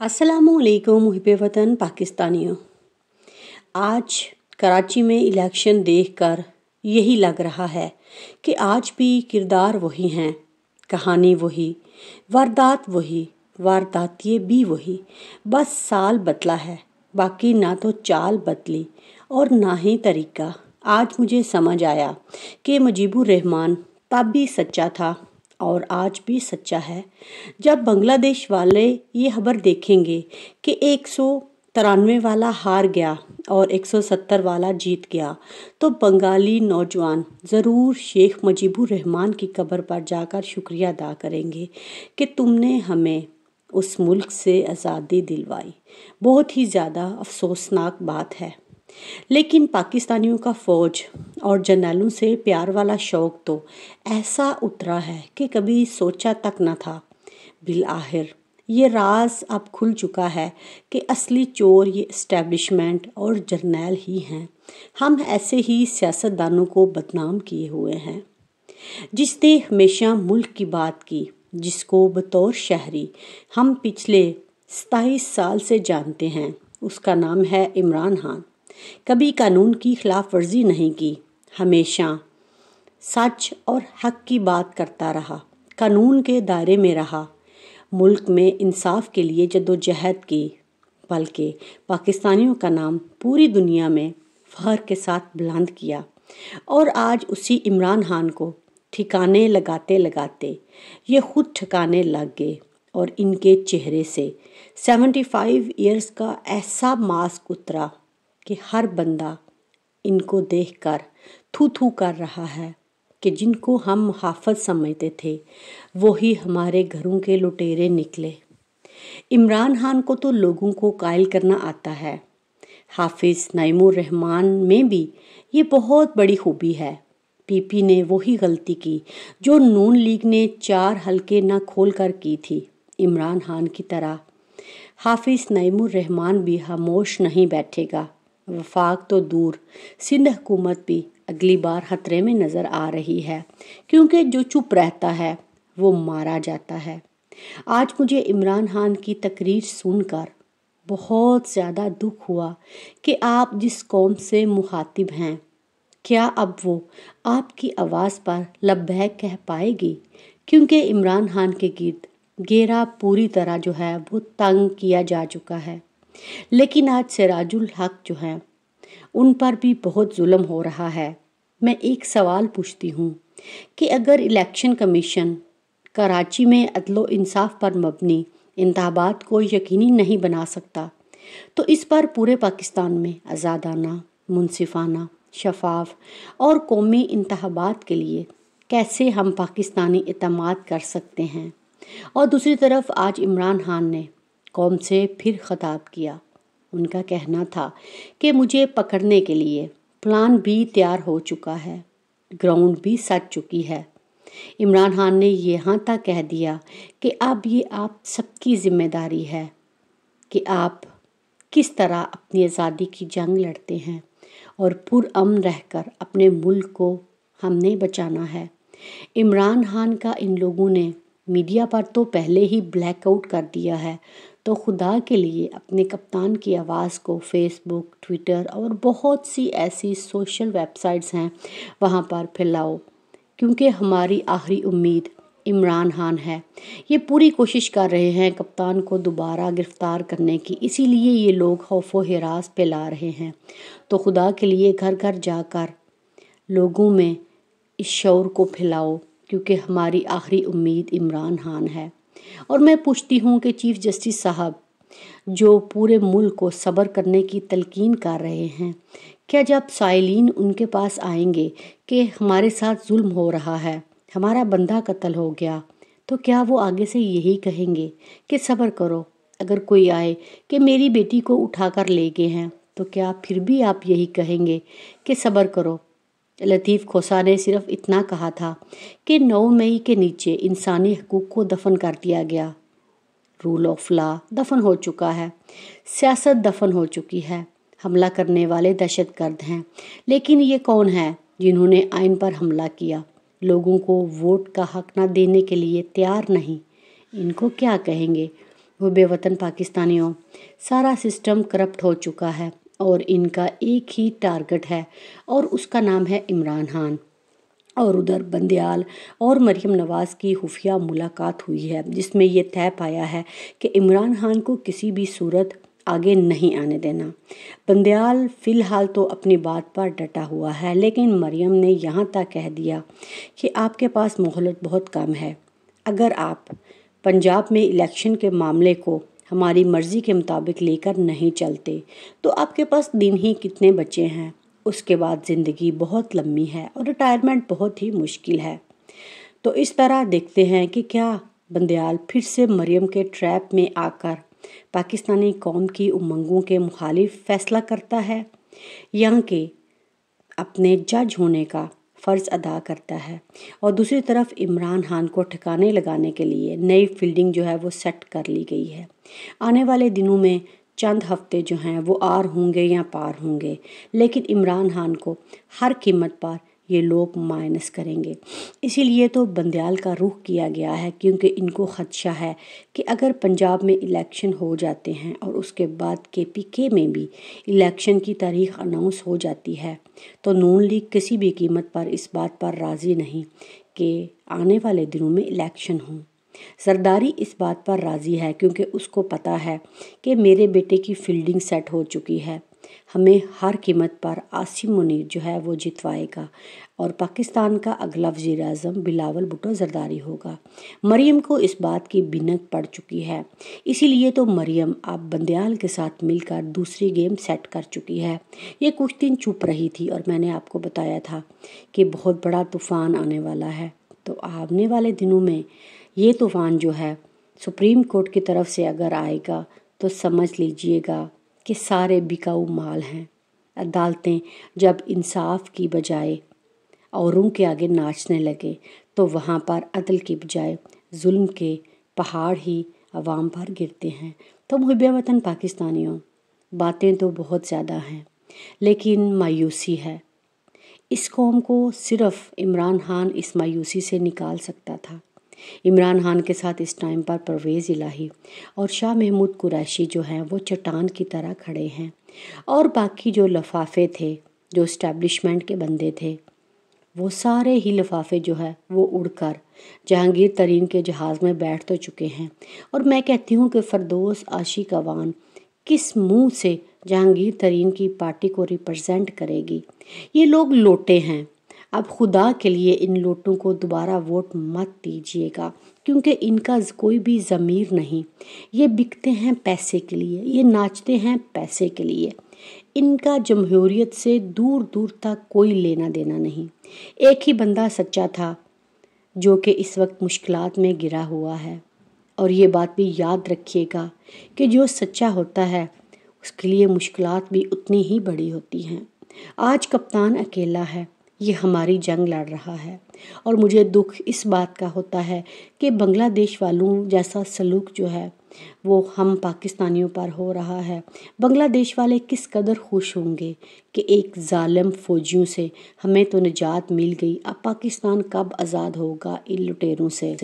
अस्सलामुअलैकुम मुहिब्बे वतन पाकिस्तानियों। आज कराची में इलेक्शन देखकर यही लग रहा है कि आज भी किरदार वही हैं, कहानी वही, वारदातिये भी वही। बस साल बदला है, बाकी ना तो चाल बदली और ना ही तरीका। आज मुझे समझ आया कि मुजीबुर रहमान तब भी सच्चा था और आज भी सच्चा है। जब बांग्लादेश वाले ये खबर देखेंगे कि 193 वाला हार गया और 170 वाला जीत गया, तो बंगाली नौजवान ज़रूर शेख मुजीबुर रहमान की कब्र पर जाकर शुक्रिया अदा करेंगे कि तुमने हमें उस मुल्क से आज़ादी दिलवाई। बहुत ही ज़्यादा अफसोसनाक बात है। लेकिन पाकिस्तानियों का फ़ौज और जर्नैलों से प्यार वाला शौक़ तो ऐसा उतरा है कि कभी सोचा तक न था। बिलआखिर ये राज अब खुल चुका है कि असली चोर ये इस्टेब्लिशमेंट और जर्नैल ही हैं। हम ऐसे ही सियासतदानों को बदनाम किए हुए हैं जिसने हमेशा मुल्क की बात की, जिसको बतौर शहरी हम पिछले 27 साल से जानते हैं। उसका नाम है इमरान खान। कभी कानून की खिलाफ वर्जी नहीं की, हमेशा सच और हक की बात करता रहा, कानून के दायरे में रहा, मुल्क में इंसाफ के लिए जद्दोजहद की, बल्कि पाकिस्तानियों का नाम पूरी दुनिया में फ़ख्र के साथ बुलंद किया। और आज उसी इमरान खान को ठिकाने लगाते लगाते ये खुद ठिकाने लग गए और इनके चेहरे से 75 ईयर्स का ऐसा मास्क उतरा कि हर बंदा इनको देखकर थू थू कर रहा है कि जिनको हम मुहाफ़िज़ समझते थे वही हमारे घरों के लुटेरे निकले। इमरान खान को तो लोगों को कायल करना आता है। हाफिज़ नईमुर रहमान में भी ये बहुत बड़ी खूबी है। पीपी ने वही गलती की जो नून लीग ने 4 हलके न खोल कर की थी। इमरान खान की तरह हाफिज़ नईमुर रहमान भी खामोश नहीं बैठेगा। वफाक तो दूर, सिंध हुकूमत भी अगली बार खतरे में नज़र आ रही है, क्योंकि जो चुप रहता है वो मारा जाता है। आज मुझे इमरान खान की तकरीर सुनकर बहुत ज़्यादा दुख हुआ कि आप जिस कौम से मुखातिब हैं, क्या अब वो आपकी आवाज़ पर लब्बैक कह पाएगी? क्योंकि इमरान खान के गिर्द घेरा पूरी तरह जो है वो तंग किया जा चुका है। लेकिन आज सिराजुल हक जो हैं उन पर भी बहुत जुल्म हो रहा है। मैं एक सवाल पूछती हूँ कि अगर इलेक्शन कमीशन कराची में अदलो इंसाफ पर मबनी इंतखाबात को यकीनी नहीं बना सकता, तो इस पर पूरे पाकिस्तान में आज़ादाना, मुनसिफाना, शफाफ और कौमी इंतखाबात के लिए कैसे हम पाकिस्तानी इत्मीनान कर सकते हैं? और दूसरी तरफ आज इमरान खान ने कौम से फिर खिताब किया। उनका कहना था कि मुझे पकड़ने के लिए प्लान भी तैयार हो चुका है, ग्राउंड भी सज चुकी है। इमरान खान ने यहाँ तक कह दिया कि अब ये आप सबकी जिम्मेदारी है कि आप किस तरह अपनी आज़ादी की जंग लड़ते हैं और पुरअमन रहकर अपने मुल्क को हमने बचाना है। इमरान खान का इन लोगों ने मीडिया पर तो पहले ही ब्लैकआउट कर दिया है, तो खुदा के लिए अपने कप्तान की आवाज़ को फेसबुक, ट्विटर और बहुत सी ऐसी सोशल वेबसाइट्स हैं वहाँ पर फैलाओ, क्योंकि हमारी आखिरी उम्मीद इमरान खान है। ये पूरी कोशिश कर रहे हैं कप्तान को दोबारा गिरफ्तार करने की, इसीलिए ये लोग खौफ व हिरास फैला रहे हैं। तो खुदा के लिए घर घर जाकर लोगों में इस शऊर को फैलाओ, क्योंकि हमारी आखिरी उम्मीद इमरान खान है। और मैं पूछती हूँ कि चीफ जस्टिस साहब जो पूरे मुल्क को सब्र करने की तलकीन कर रहे हैं, क्या जब साइलीन उनके पास आएंगे कि हमारे साथ जुल्म हो रहा है, हमारा बंदा कत्ल हो गया, तो क्या वो आगे से यही कहेंगे कि सब्र करो? अगर कोई आए कि मेरी बेटी को उठाकर ले गए हैं, तो क्या फिर भी आप यही कहेंगे कि सब्र करो? लतीफ़ खोसा ने सिर्फ इतना कहा था कि 9 मई के नीचे इंसानी हकूक़ को दफन कर दिया गया। रूल ऑफ लॉ दफन हो चुका है, सियासत दफन हो चुकी है, हमला करने वाले दहशतगर्द हैं। लेकिन ये कौन है जिन्होंने आइन पर हमला किया, लोगों को वोट का हक न देने के लिए तैयार नहीं? इनको क्या कहेंगे? मुहब्बे वतन पाकिस्तानियों, सारा सिस्टम करप्ट हो चुका है और इनका एक ही टारगेट है और उसका नाम है इमरान खान। और उधर बंदयाल और मरीम नवाज़ की खुफिया मुलाकात हुई है जिसमें ये तय पाया है कि इमरान खान को किसी भी सूरत आगे नहीं आने देना। बंदयाल फ़िलहाल तो अपनी बात पर डटा हुआ है, लेकिन मरीम ने यहाँ तक कह दिया कि आपके पास मोहलत बहुत कम है। अगर आप पंजाब में इलेक्शन के मामले को हमारी मर्ज़ी के मुताबिक लेकर नहीं चलते तो आपके पास दिन ही कितने बचे हैं। उसके बाद ज़िंदगी बहुत लंबी है और रिटायरमेंट बहुत ही मुश्किल है। तो इस तरह देखते हैं कि क्या बंदयाल फिर से मरीम के ट्रैप में आकर पाकिस्तानी कौम की उमंगों के मुखालिफ फैसला करता है या कि अपने जज होने का फ़र्ज़ अदा करता है। और दूसरी तरफ इमरान खान को ठिकाने लगाने के लिए नई फील्डिंग जो है वो सेट कर ली गई है। आने वाले दिनों में चंद हफ्ते जो हैं वो आर होंगे या पार होंगे, लेकिन इमरान खान को हर कीमत पर ये लोग माइनस करेंगे। इसीलिए तो बंदयाल का रुख किया गया है, क्योंकि इनको खदशा है कि अगर पंजाब में इलेक्शन हो जाते हैं और उसके बाद KPK में भी इलेक्शन की तारीख अनाउंस हो जाती है तो नून लीग किसी भी कीमत पर इस बात पर राज़ी नहीं कि आने वाले दिनों में इलेक्शन हों। जरदारी इस बात पर राज़ी है क्योंकि उसको पता है कि मेरे बेटे की फील्डिंग सेट हो चुकी है, हमें हर कीमत पर आसिम मुनीर जो है वो जितवाएगा और पाकिस्तान का अगला वज़ीर आज़म बिलावल भुट्टो जरदारी होगा। मरीम को इस बात की बिनक पड़ चुकी है, इसीलिए तो मरीम अब बंदयाल के साथ मिलकर दूसरी गेम सेट कर चुकी है। ये कुछ दिन चुप रही थी और मैंने आपको बताया था कि बहुत बड़ा तूफ़ान आने वाला है। तो आने वाले दिनों में ये तूफ़ान जो है सुप्रीम कोर्ट की तरफ से अगर आएगा तो समझ लीजिएगा कि सारे बिकाऊ माल हैं। अदालतें जब इंसाफ की बजाय औरों के आगे नाचने लगे तो वहाँ पर अदल की बजाय जुल्म के पहाड़ ही अवाम पर गिरते हैं। तो मुहब्बे वतन पाकिस्तानियों, बातें तो बहुत ज़्यादा हैं लेकिन मायूसी है। इस कौम को सिर्फ इमरान खान इस मायूसी से निकाल सकता था। इमरान खान के साथ इस टाइम पर परवेज़ इलाही और शाह महमूद कुरैशी जो हैं वो चट्टान की तरह खड़े हैं और बाकी जो लफाफे थे, जो इस्टेब्लिशमेंट के बंदे थे, वो सारे ही लफाफे जो है वो उड़कर जहांगीर तरीन के जहाज़ में बैठ तो चुके हैं। और मैं कहती हूँ कि फरदौस आशिक अवान किस मुंह से जहांगीर तरीन की पार्टी को रिप्रेजेंट करेगी। ये लोग लोटे हैं। अब खुदा के लिए इन लोटों को दोबारा वोट मत दीजिएगा, क्योंकि इनका कोई भी ज़मीर नहीं। ये बिकते हैं पैसे के लिए, ये नाचते हैं पैसे के लिए। इनका जमहूरियत से दूर दूर तक कोई लेना देना नहीं। एक ही बंदा सच्चा था जो कि इस वक्त मुश्किलात में गिरा हुआ है। और ये बात भी याद रखिएगा कि जो सच्चा होता है उसके लिए मुश्किलात भी उतनी ही बड़ी होती हैं। आज कप्तान अकेला है, ये हमारी जंग लड़ रहा है और मुझे दुख इस बात का होता है कि बांग्लादेश वालों जैसा सलूक जो है वो हम पाकिस्तानियों पर हो रहा है। बांग्लादेश वाले किस कदर खुश होंगे कि एक जालिम फौजियों से हमें तो निजात मिल गई, अब पाकिस्तान कब आज़ाद होगा इन लुटेरों से।